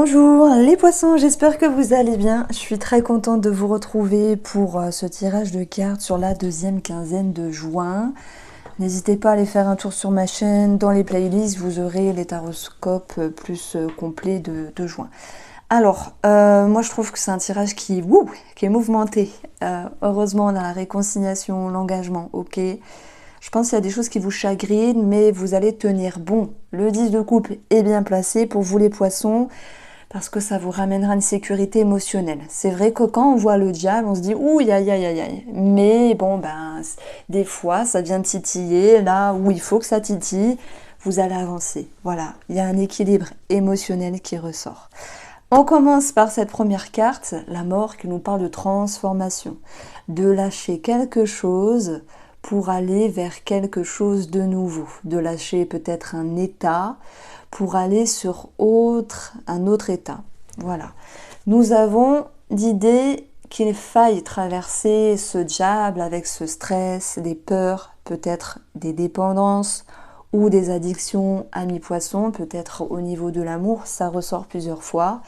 Bonjour les poissons, j'espère que vous allez bien. Je suis très contente de vous retrouver pour ce tirage de cartes sur la deuxième quinzaine de juin. N'hésitez pas à aller faire un tour sur ma chaîne, dans les playlists, vous aurez les taroscopes plus complets de juin. Alors, moi je trouve que c'est un tirage qui est mouvementé. Heureusement, on a la réconciliation, l'engagement, ok. Je pense qu'il y a des choses qui vous chagrinent, mais vous allez tenir bon. Le 10 de coupe est bien placé pour vous les poissons, parce que ça vous ramènera une sécurité émotionnelle. C'est vrai que quand on voit le diable, on se dit « ouh, aïe, aïe, aïe, aïe ». Mais bon, des fois, ça vient titiller là où il faut que ça titille, vous allez avancer. Voilà, il y a un équilibre émotionnel qui ressort. On commence par cette première carte, la mort, qui nous parle de transformation, de lâcher quelque chose pour aller vers quelque chose de nouveau, de lâcher peut-être un état pour aller sur un autre état. Voilà. Nous avons l'idée qu'il faille traverser ce diable avec ce stress, des peurs, peut-être des dépendances ou des addictions à mi-poisson, peut-être au niveau de l'amour, ça ressort plusieurs fois.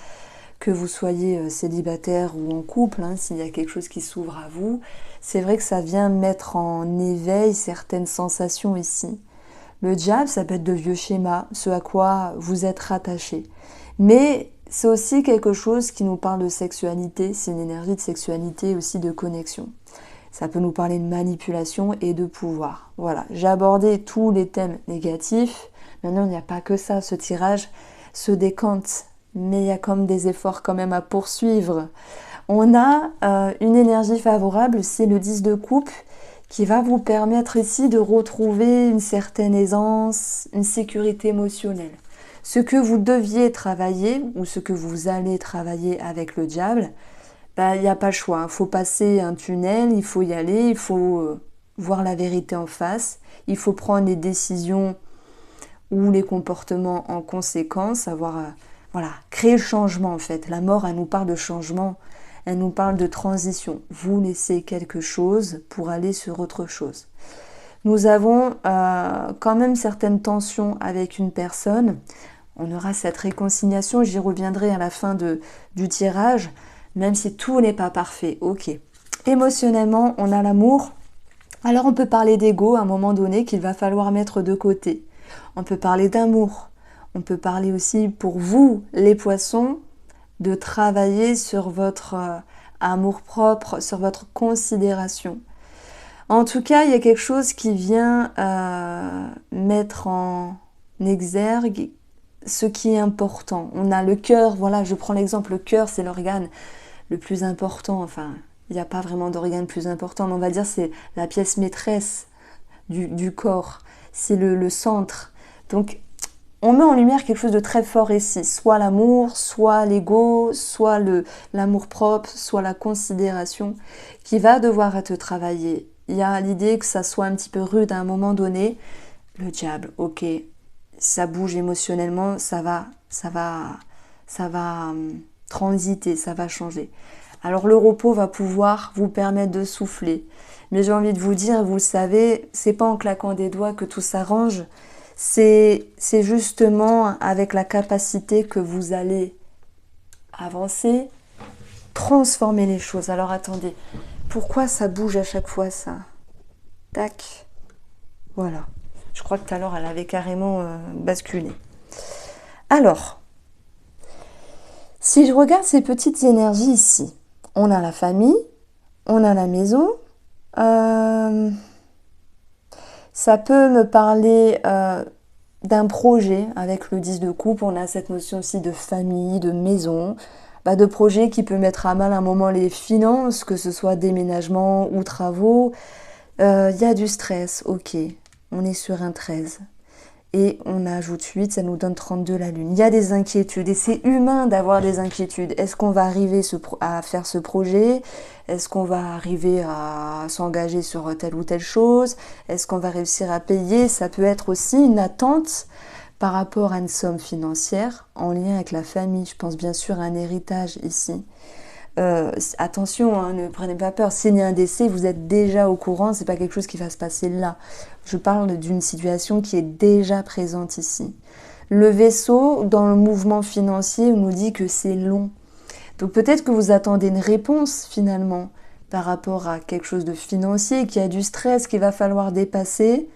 Que vous soyez célibataire ou en couple, s'il y a quelque chose qui s'ouvre à vous, c'est vrai que ça vient mettre en éveil certaines sensations ici. Le diable, ça peut être de vieux schémas, ce à quoi vous êtes rattaché. Mais c'est aussi quelque chose qui nous parle de sexualité, c'est une énergie de sexualité aussi de connexion. Ça peut nous parler de manipulation et de pouvoir. Voilà, j'ai abordé tous les thèmes négatifs. Maintenant, il n'y a pas que ça, ce tirage se décante. Mais il y a comme des efforts quand même à poursuivre. On a une énergie favorable, c'est le 10 de coupe, qui va vous permettre ici de retrouver une certaine aisance, une sécurité émotionnelle. Ce que vous deviez travailler, ou ce que vous allez travailler avec le diable, il n'y a pas le choix. Il faut passer un tunnel, il faut y aller, il faut voir la vérité en face, il faut prendre les décisions ou les comportements en conséquence, savoir... Voilà, créer le changement en fait. La mort, elle nous parle de changement, elle nous parle de transition. Vous laissez quelque chose pour aller sur autre chose. Nous avons quand même certaines tensions avec une personne. On aura cette réconciliation, j'y reviendrai à la fin du tirage, même si tout n'est pas parfait. Ok. Émotionnellement, on a l'amour. Alors on peut parler d'ego à un moment donné qu'il va falloir mettre de côté. On peut parler d'amour. On peut parler aussi pour vous, les poissons, de travailler sur votre amour-propre, sur votre considération. En tout cas, il y a quelque chose qui vient mettre en exergue ce qui est important. On a le cœur, voilà, je prends l'exemple, le cœur, c'est l'organe le plus important. Enfin, il n'y a pas vraiment d'organe plus important, mais on va dire c'est la pièce maîtresse du corps. C'est le centre. Donc, on met en lumière quelque chose de très fort ici, soit l'amour, soit l'ego, soit l'amour-propre, soit la considération, qui va devoir être travaillé. Il y a l'idée que ça soit un petit peu rude à un moment donné. Le diable, ok, ça bouge émotionnellement, ça va transiter, ça va changer. Alors le repos va pouvoir vous permettre de souffler. Mais j'ai envie de vous dire, vous le savez, c'est pas en claquant des doigts que tout s'arrange. C'est justement avec la capacité que vous allez avancer, transformer les choses. Alors attendez, pourquoi ça bouge à chaque fois ça? Tac, voilà. Je crois que tout à l'heure elle avait carrément basculé. Alors, si je regarde ces petites énergies ici, on a la famille, on a la maison, ça peut me parler d'un projet avec le 10 de coupe. On a cette notion aussi de famille, de maison, de projet qui peut mettre à mal à un moment les finances, que ce soit déménagement ou travaux. Il y a du stress, ok, on est sur un 13. Et on ajoute 8, ça nous donne 32 la lune. Il y a des inquiétudes et c'est humain d'avoir des inquiétudes. Est-ce qu'on va arriver à faire ce projet? Est-ce qu'on va arriver à s'engager sur telle ou telle chose? Est-ce qu'on va réussir à payer? Ça peut être aussi une attente par rapport à une somme financière en lien avec la famille. Je pense bien sûr à un héritage ici. Attention, ne prenez pas peur. S'il y a un décès, vous êtes déjà au courant. C'est pas quelque chose qui va se passer là. Je parle d'une situation qui est déjà présente ici. Le vaisseau, dans le mouvement financier, on nous dit que c'est long. Donc peut-être que vous attendez une réponse finalement par rapport à quelque chose de financier, qui a du stress, qu'il va falloir dépasser.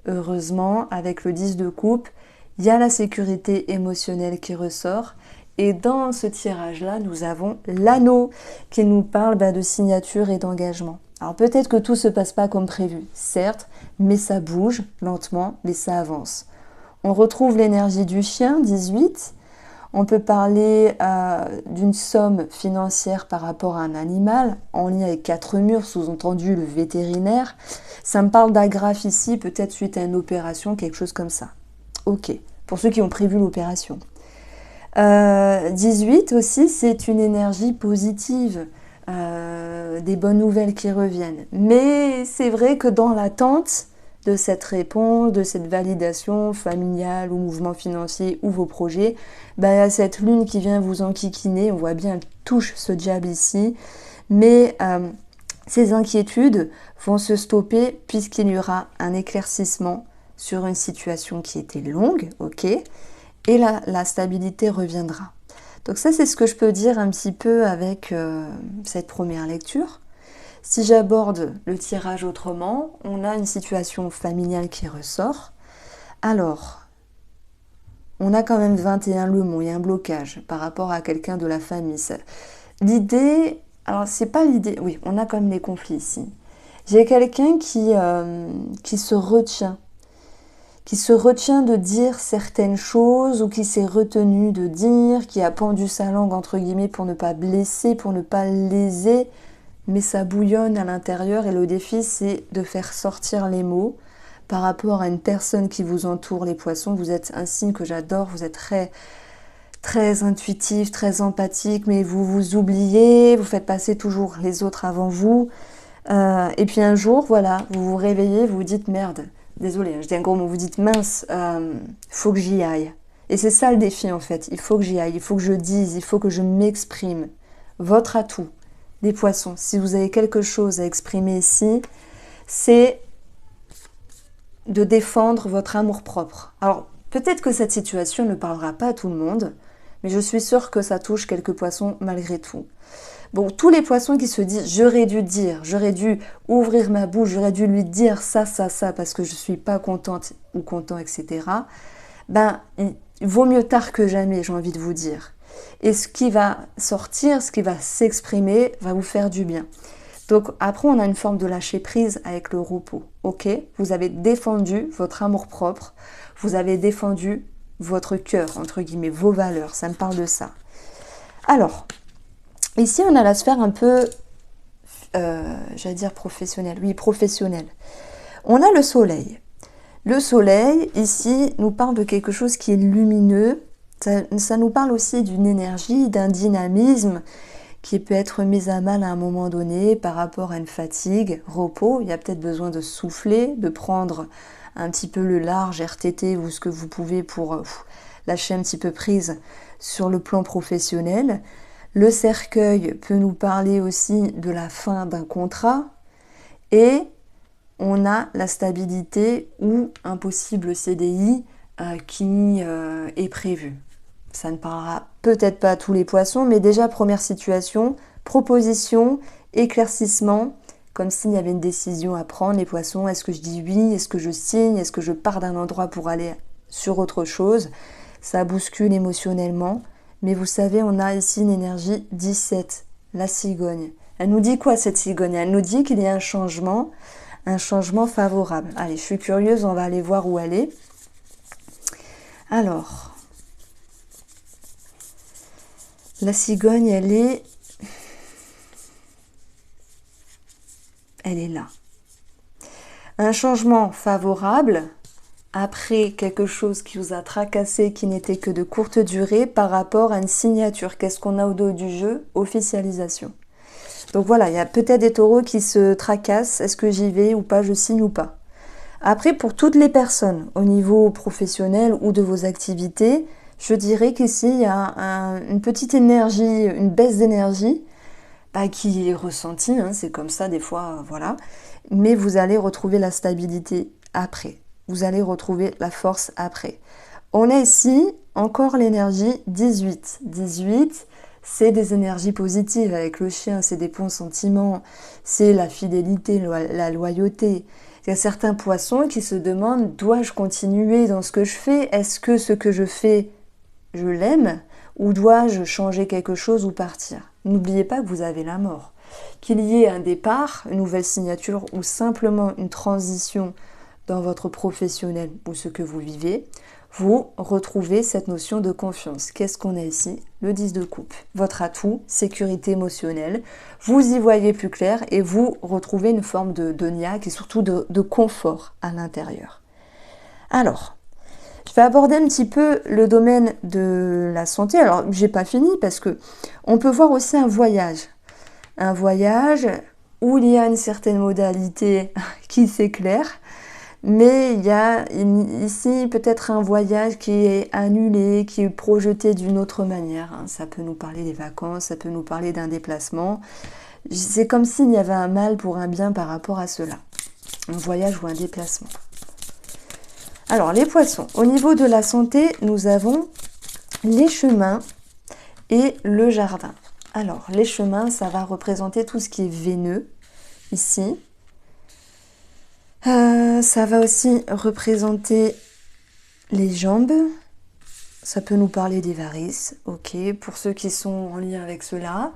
Heureusement, avec le 10 de coupe, il y a la sécurité émotionnelle qui ressort. Et dans ce tirage-là, nous avons l'anneau qui nous parle de signature et d'engagement. Alors peut-être que tout ne se passe pas comme prévu, certes, mais ça bouge lentement, mais ça avance. On retrouve l'énergie du chien, 18. On peut parler d'une somme financière par rapport à un animal, en lien avec 4 murs, sous-entendu le vétérinaire. Ça me parle d'agrafe ici, peut-être suite à une opération, quelque chose comme ça. Ok, pour ceux qui ont prévu l'opération. 18 aussi, c'est une énergie positive, des bonnes nouvelles qui reviennent. Mais c'est vrai que dans l'attente de cette réponse, de cette validation familiale ou mouvement financier ou vos projets, il y a cette lune qui vient vous enquiquiner. On voit bien, elle touche ce diable ici. Mais ces inquiétudes vont se stopper puisqu'il y aura un éclaircissement sur une situation qui était longue, ok ? Et la stabilité reviendra. Donc ça, c'est ce que je peux dire un petit peu avec cette première lecture. Si j'aborde le tirage autrement, on a une situation familiale qui ressort. Alors, on a quand même 21 lemons, il y a un blocage par rapport à quelqu'un de la famille. L'idée, alors c'est pas l'idée, oui, on a quand même des conflits ici. J'ai quelqu'un qui se retient de dire certaines choses ou qui s'est retenu de dire, qui a pendu sa langue entre guillemets pour ne pas blesser, pour ne pas léser, mais ça bouillonne à l'intérieur et le défi c'est de faire sortir les mots par rapport à une personne qui vous entoure, les poissons. Vous êtes un signe que j'adore, vous êtes très, très intuitif, très empathique, mais vous vous oubliez, vous faites passer toujours les autres avant vous. Et puis un jour, voilà, vous vous réveillez, vous vous dites merde. Désolée, je dis un gros mot, vous dites mince, faut que j'y aille. Et c'est ça le défi en fait, il faut que j'y aille, il faut que je dise, il faut que je m'exprime. Votre atout, les poissons, si vous avez quelque chose à exprimer ici, c'est de défendre votre amour-propre. Alors, peut-être que cette situation ne parlera pas à tout le monde, mais je suis sûre que ça touche quelques poissons malgré tout. Bon, tous les poissons qui se disent « j'aurais dû dire, j'aurais dû ouvrir ma bouche, j'aurais dû lui dire ça, parce que je ne suis pas contente ou content, etc. » il vaut mieux tard que jamais, j'ai envie de vous dire. Et ce qui va sortir, ce qui va s'exprimer, va vous faire du bien. Donc après, on a une forme de lâcher prise avec le repos. Ok, vous avez défendu votre amour-propre, vous avez défendu votre cœur, entre guillemets, vos valeurs, ça me parle de ça. Alors, ici, on a la sphère un peu, j'allais dire professionnelle. Oui, professionnelle. On a le soleil. Le soleil, ici, nous parle de quelque chose qui est lumineux. Ça nous parle aussi d'une énergie, d'un dynamisme qui peut être mis à mal à un moment donné par rapport à une fatigue, repos. Il y a peut-être besoin de souffler, de prendre un petit peu le large, RTT ou ce que vous pouvez pour lâcher un petit peu prise sur le plan professionnel. Le cercueil peut nous parler aussi de la fin d'un contrat et on a la stabilité ou un possible CDI qui est prévu. Ça ne parlera peut-être pas à tous les poissons, mais déjà première situation, proposition, éclaircissement, comme s'il y avait une décision à prendre, les poissons. Est-ce que je dis oui? Est-ce que je signe? Est-ce que je pars d'un endroit pour aller sur autre chose? Ça bouscule émotionnellement. Mais vous savez, on a ici une énergie 17, la cigogne. Elle nous dit quoi cette cigogne? Elle nous dit qu'il y a un changement favorable. Allez, je suis curieuse, on va aller voir où elle est. Alors, la cigogne, elle est là. Un changement favorable après quelque chose qui vous a tracassé, qui n'était que de courte durée par rapport à une signature. Qu'est-ce qu'on a au dos du jeu? Officialisation. Donc voilà, il y a peut-être des taureaux qui se tracassent. Est-ce que j'y vais ou pas? Je signe ou pas? Après, pour toutes les personnes au niveau professionnel ou de vos activités, je dirais qu'ici, il y a une petite énergie, une baisse d'énergie qui est ressentie. C'est comme ça des fois, voilà. Mais vous allez retrouver la stabilité après. Vous allez retrouver la force après. On a ici encore l'énergie 18. 18, c'est des énergies positives avec le chien, c'est des bons sentiments, c'est la fidélité, la loyauté. Il y a certains poissons qui se demandent, dois-je continuer dans ce que je fais? Est-ce que ce que je fais, je l'aime? Ou dois-je changer quelque chose ou partir? N'oubliez pas que vous avez la mort. Qu'il y ait un départ, une nouvelle signature ou simplement une transition dans votre professionnel ou ce que vous vivez, vous retrouvez cette notion de confiance. Qu'est-ce qu'on a ici? Le 10 de coupe. Votre atout, sécurité émotionnelle. Vous y voyez plus clair et vous retrouvez une forme de niaque et surtout de confort à l'intérieur. Alors, je vais aborder un petit peu le domaine de la santé. Alors, j'ai pas fini parce que on peut voir aussi un voyage. Un voyage où il y a une certaine modalité qui s'éclaire. Mais il y a ici peut-être un voyage qui est annulé, qui est projeté d'une autre manière. Ça peut nous parler des vacances, ça peut nous parler d'un déplacement. C'est comme s'il y avait un mal pour un bien par rapport à cela. Un voyage ou un déplacement. Alors les poissons, au niveau de la santé, nous avons les chemins et le jardin. Alors les chemins, ça va représenter tout ce qui est veineux, ici. Ça va aussi représenter les jambes. Ça peut nous parler des varices, ok, pour ceux qui sont en lien avec cela.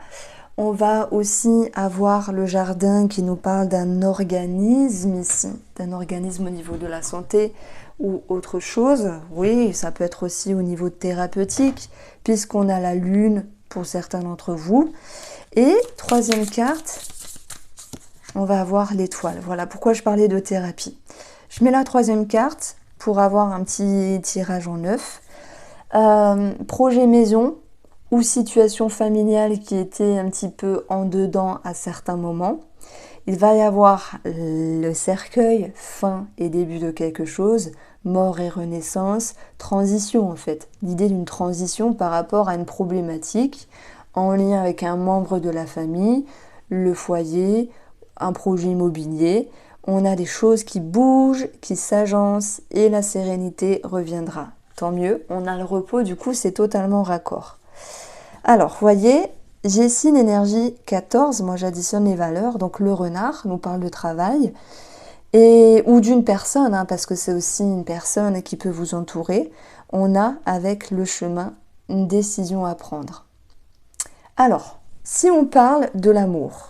On va aussi avoir le jardin qui nous parle d'un organisme ici, d'un organisme au niveau de la santé ou autre chose. Oui, ça peut être aussi au niveau thérapeutique, puisqu'on a la lune pour certains d'entre vous. Et troisième carte, on va avoir l'étoile. Voilà pourquoi je parlais de thérapie. Je mets la troisième carte pour avoir un petit tirage en neuf. Projet maison ou situation familiale qui était un petit peu en dedans à certains moments. Il va y avoir le cercueil, fin et début de quelque chose, mort et renaissance, transition en fait. L'idée d'une transition par rapport à une problématique en lien avec un membre de la famille, le foyer, un projet immobilier, on a des choses qui bougent, qui s'agencent et la sérénité reviendra. Tant mieux, on a le repos, du coup c'est totalement raccord. Alors, voyez, j'ai ici une énergie 14, moi j'additionne les valeurs, donc le renard nous parle de travail, ou d'une personne, parce que c'est aussi une personne qui peut vous entourer. On a avec le chemin une décision à prendre. Alors, si on parle de l'amour,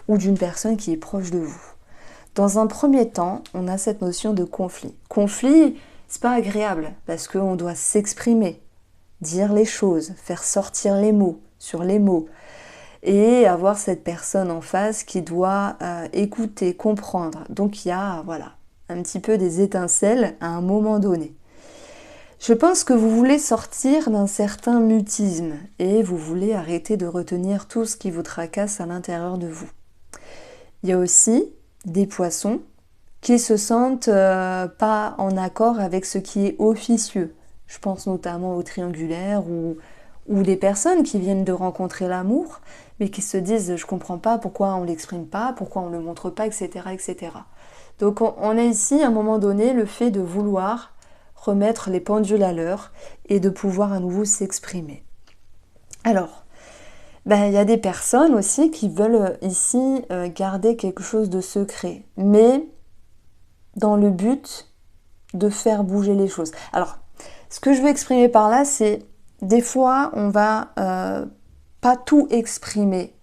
ou d'une personne qui est proche de vous. Dans un premier temps, on a cette notion de conflit. Conflit, c'est pas agréable parce qu'on doit s'exprimer, dire les choses, faire sortir les mots sur les mots et avoir cette personne en face qui doit écouter, comprendre. Donc il y a voilà, un petit peu des étincelles à un moment donné. Je pense que vous voulez sortir d'un certain mutisme et vous voulez arrêter de retenir tout ce qui vous tracasse à l'intérieur de vous. Il y a aussi des poissons qui se sentent pas en accord avec ce qui est officieux. Je pense notamment aux triangulaires ou des personnes qui viennent de rencontrer l'amour, mais qui se disent « je comprends pas pourquoi on l'exprime pas, pourquoi on le montre pas, etc. etc. » Donc on a ici à un moment donné le fait de vouloir remettre les pendules à l'heure et de pouvoir à nouveau s'exprimer. Alors, il y a des personnes aussi qui veulent ici garder quelque chose de secret, mais dans le but de faire bouger les choses. Alors, ce que je veux exprimer par là, c'est des fois, on va pas tout exprimer.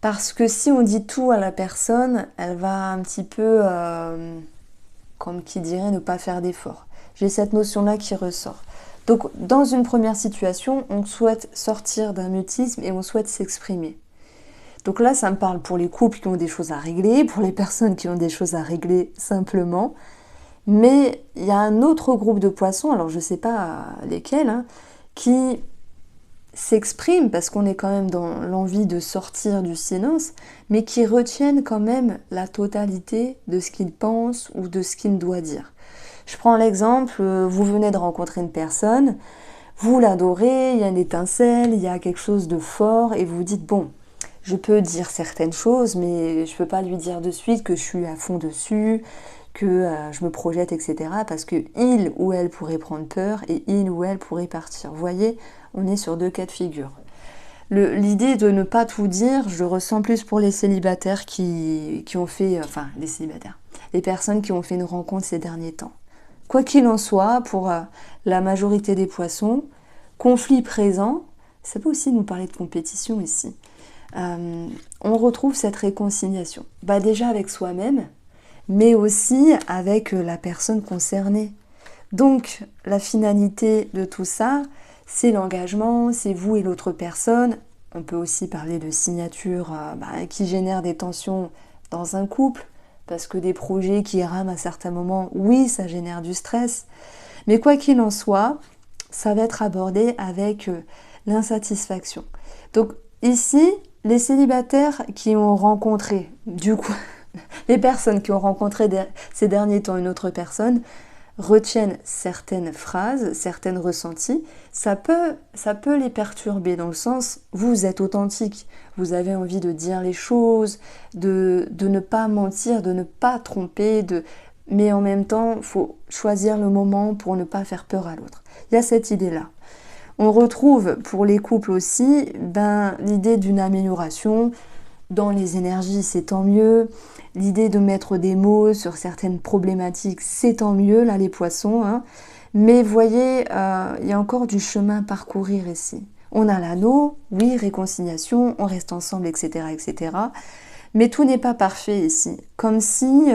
Parce que si on dit tout à la personne, elle va un petit peu, comme qui dirait, ne pas faire d'effort. J'ai cette notion-là qui ressort. Donc, dans une première situation, on souhaite sortir d'un mutisme et on souhaite s'exprimer. Donc là, ça me parle pour les couples qui ont des choses à régler, pour les personnes qui ont des choses à régler simplement. Mais il y a un autre groupe de poissons, alors je ne sais pas lesquels, qui s'expriment parce qu'on est quand même dans l'envie de sortir du silence, mais qui retiennent quand même la totalité de ce qu'ils pensent ou de ce qu'ils doivent dire. Je prends l'exemple, vous venez de rencontrer une personne, vous l'adorez, il y a une étincelle, il y a quelque chose de fort et vous vous dites bon, je peux dire certaines choses mais je ne peux pas lui dire de suite que je suis à fond dessus, que je me projette, etc. Parce que il ou elle pourrait prendre peur et il ou elle pourrait partir. Vous voyez, on est sur 2 cas de figure. L'idée de ne pas tout dire, je le ressens plus pour les célibataires qui ont fait... Enfin, les célibataires. Les personnes qui ont fait une rencontre ces derniers temps. Quoi qu'il en soit, pour la majorité des poissons, conflit présent, ça peut aussi nous parler de compétition ici. On retrouve cette réconciliation. Déjà avec soi-même, mais aussi avec la personne concernée. Donc, la finalité de tout ça, c'est l'engagement, c'est vous et l'autre personne. On peut aussi parler de signature qui génère des tensions dans un couple, parce que des projets qui rament à certains moments, oui, ça génère du stress. Mais quoi qu'il en soit, ça va être abordé avec l'insatisfaction. Donc ici, les célibataires qui ont rencontré, du coup, les personnes qui ont rencontré ces derniers temps une autre personne, retiennent certaines phrases, certaines ressentis, ça peut les perturber dans le sens, vous êtes authentique, vous avez envie de dire les choses, de ne pas mentir, de ne pas tromper, mais en même temps, il faut choisir le moment pour ne pas faire peur à l'autre. Il y a cette idée-là. On retrouve pour les couples aussi l'idée d'une amélioration. Dans les énergies, c'est tant mieux. L'idée de mettre des mots sur certaines problématiques, c'est tant mieux, là, les poissons. Hein. Mais vous voyez, il y a encore du chemin à parcourir ici. On a l'anneau, oui, réconciliation, on reste ensemble, etc., etc. Mais tout n'est pas parfait ici. Comme si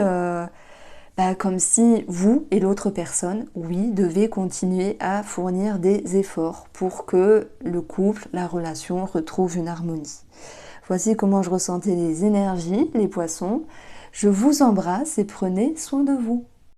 vous et l'autre personne, oui, devez continuer à fournir des efforts pour que le couple, la relation retrouve une harmonie. Voici comment je ressentais les énergies, les poissons. Je vous embrasse et prenez soin de vous.